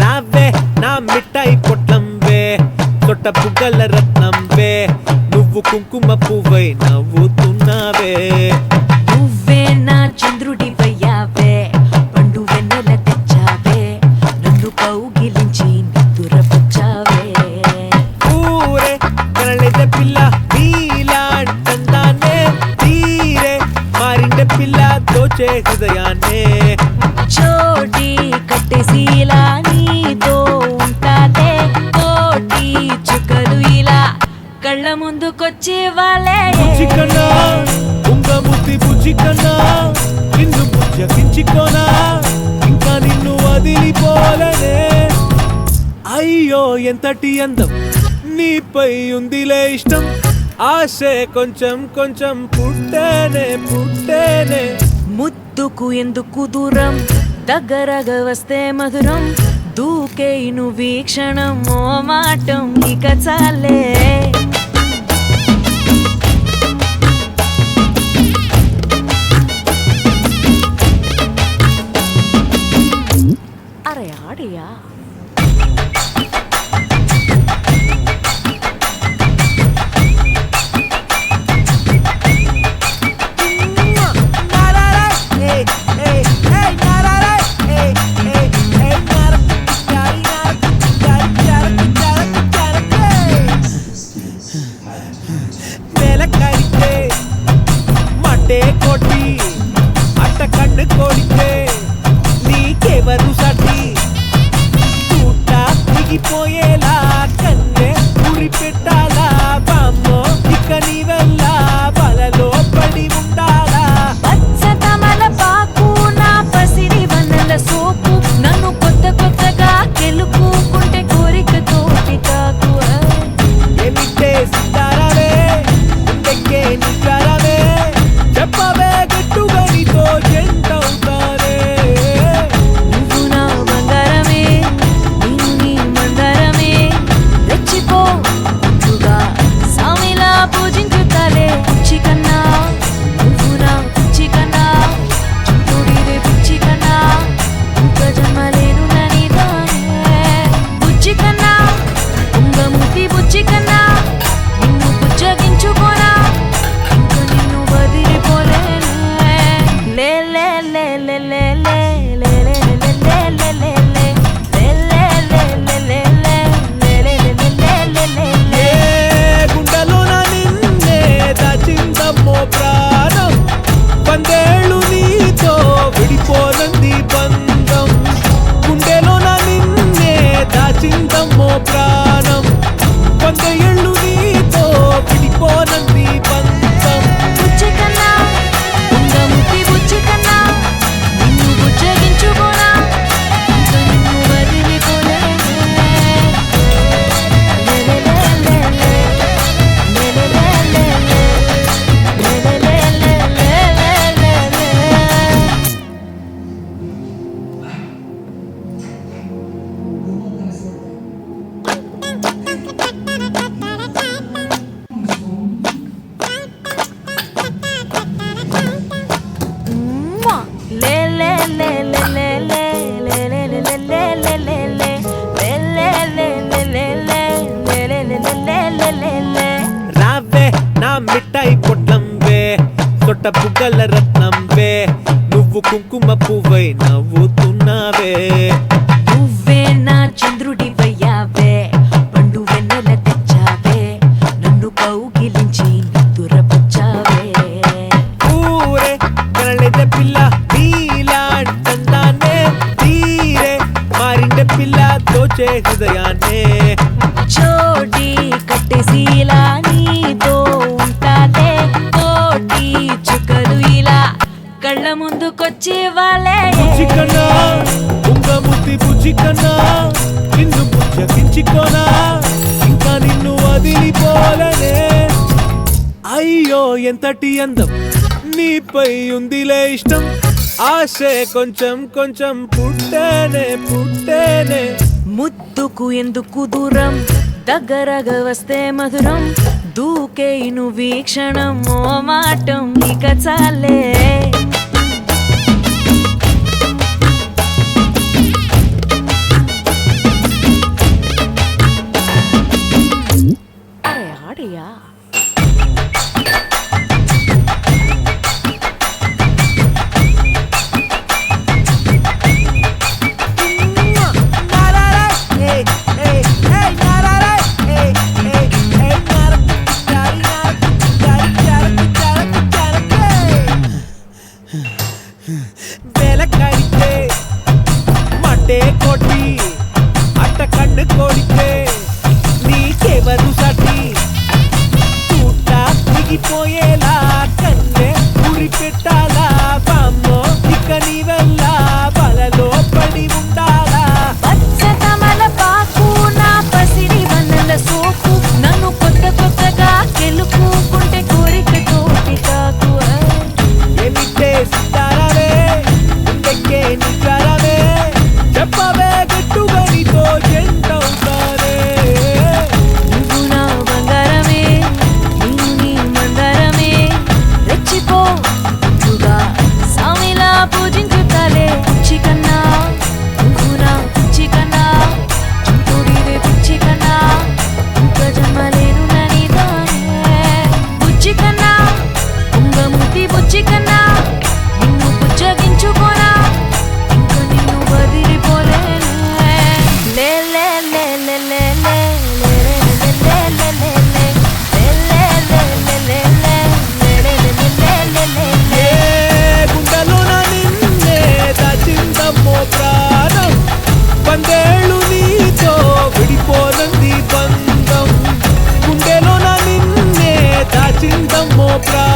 రావే నా మిఠాయి పొట్లం వే తొట్ట పుగ్గల రత్నం వే నువ్వు కుంకుమ పువ్వై నవ్వుతున్నావే నువ్వే నా చంద్రుడి వయ్యావే పండు వెన్నెల తెచ్చావే నన్ను కౌగిలించి నిద్దురపుచ్చావే ఊరే కనలేద పిల్ల నీలాంటందానే తీరే మారిండే పిల్ల దోచే హృదయాన్నే చోటి కట్టేసిలా నీతో ఉంటానే కోటి చుక్కలు ఇలా కళ్ళ ముందుకొచ్చి వాళ్ళే బుజ్జికన్నా ఉంగముద్ది బుజ్జికన్నా నిన్ను బుజ్జగించుకోనా ఇంకా నిన్ను వదిలిపోలనే అయ్యో ఎంతటి అందం నీపై ఉందిలే ఇష్టం ఆశే కొంచెం కొంచెం పుట్టేనే ముద్దుకు ఎందుకు దూరం దగ్గరగా వస్తే మధురం దూకే నువ్వు వీక్షణం ఓ మాటం ఇక చాలే అరే ఆడియా కోటి అట్ట కన్ను కోడితే నీకెవరు సటి తూట దిగిపోయేలా కన్నే ఊరి పెట్టాలా బామ్మో ఇక నీ వల్ల బలలో పడి ఉండాలా పచ్చతమల పాకు నా పసిరి వనల సోపు నన్ను కొత్తగా కెలుపుకుంటే కోరిక తోటి కాకు ఏమిటే సితారావే ఉండెక్కే నిద్రారావే చెప్పవే గట్టుగా నీతో జంటవుతానే నువ్వు నా బంగారమే నేను నీ మందారమే రెచ్చిపో ముందుగా సామిలా పూజించుతాలే పిచ్చి కన్నా నువ్వు నా పిచ్చి కన్నా చుట్టూడిదే పిచ్చి కన్నా ఇంకా జన్మలేను నని దానే బుజ్జి కన్నా ఉంగముతి బుజ్జి కన్నా నిన్ను బుజ్జగించుకోనా ఇంకా నిన్ను వదిలిపోలేను లే లే లే లే లే లే లే లే లే లే లే లే గుండెలోన నిన్నే దాచిందమ్మో ప్రాణం వందేళ్ళు నీతో విడిపోనంది బంధం గుండెలోన నిన్నే దాచిందమ్మో ప్రాణం వందేళ్ళు నీతో విడిపోనంది బంధం బుజ్జి కన్నా ఉంగముతి బుజ్జి కన్నా నిన్ను బుజ్జగించుకోనా ఇంకా నిన్ను వదిలిపోలేను రావే నా మిఠాయి పొట్లం వే తొట్ట పుగ్గల రత్నం వే నువ్వు కుంకుమ పువ్వై నవ్వుతున్నావే నువ్వే నా చంద్రుడి వయ్యావే పండు వెన్నెల తెచ్చావే నన్ను కౌగిలించి నిద్దురపుచ్చావే ఊరే కనలేద పిల్ల నీలాంటందానే తీరే మారిండే పిల్ల దోచే హృదయాన్నే చోటి కట్టేసిలా నీతో ఉంటానే కోటి చుక్కలు ఇలా కళ్ళ ముందుకొచ్చి వాళ్ళే బుజ్జికన్నా ఉంగముద్ది బుజ్జికన్నా నిన్ను బుజ్జగించుకోనా ఇంకా నిన్ను వదిలిపోలనే అయ్యో ఎంతటి అందం నీపై ఉందిలే ఇష్టం ఆశే కొంచెం కొంచెం పుట్టేనే ముద్దుకు ఎందుకు దూరం దగ్గరగా వస్తే మధురం దూకే నువ్వు ఈ క్షణం ఓ మాటం ఇక చాలే అరే ఆడియా வேலைக்காரிக்கே மட்டே கொட்டி அட்ட கண்ணு கோடிக்கே నీకెవరు సాటి చూట దిగిపోయేలా కన్నే ఉరి పెట్టాలా బామ్మో ఇక నీవెల్లా బలలో పడి ఉండాలా పచ్చతమల పాకు నా పసిడి వన్నెల సోకు నన్ను కొత్త కొత్తగా గెలుపుకుంటే కోరిక తోటి కాకు ఎమిటే సితారవే ఇంకెక్కే నిజారవే చెప్పవే గట్టుగా నీతో ఎంతవుతానే నువ్వు నా బంగారమే నేను నీ మందారమే రెచ్చిపో నువ్వుగా సామిలా పూజించుతాలే పిచ్చి కన్నా నువ్వు నా పిచ్చి కన్నా చుట్టూడివే పిచ్చి కన్నా ఇంకా జన్మలేను నీతోనే బుజ్జి కన్నా ఉంగముతి బుజ్జి కన్నా నిన్ను బుజ్జగించుకోనా ఇంకా నిన్ను వదిలిపోలేను లే లే లే లే లే లే ఏ గుండెలోన నిన్నే దాచిందమ్మో ప్రాణం పందేళ్ళు నీతో విడిపోనంది బంధం గుండెలోన నిన్నే దాచిందమ్మో ప్రాణం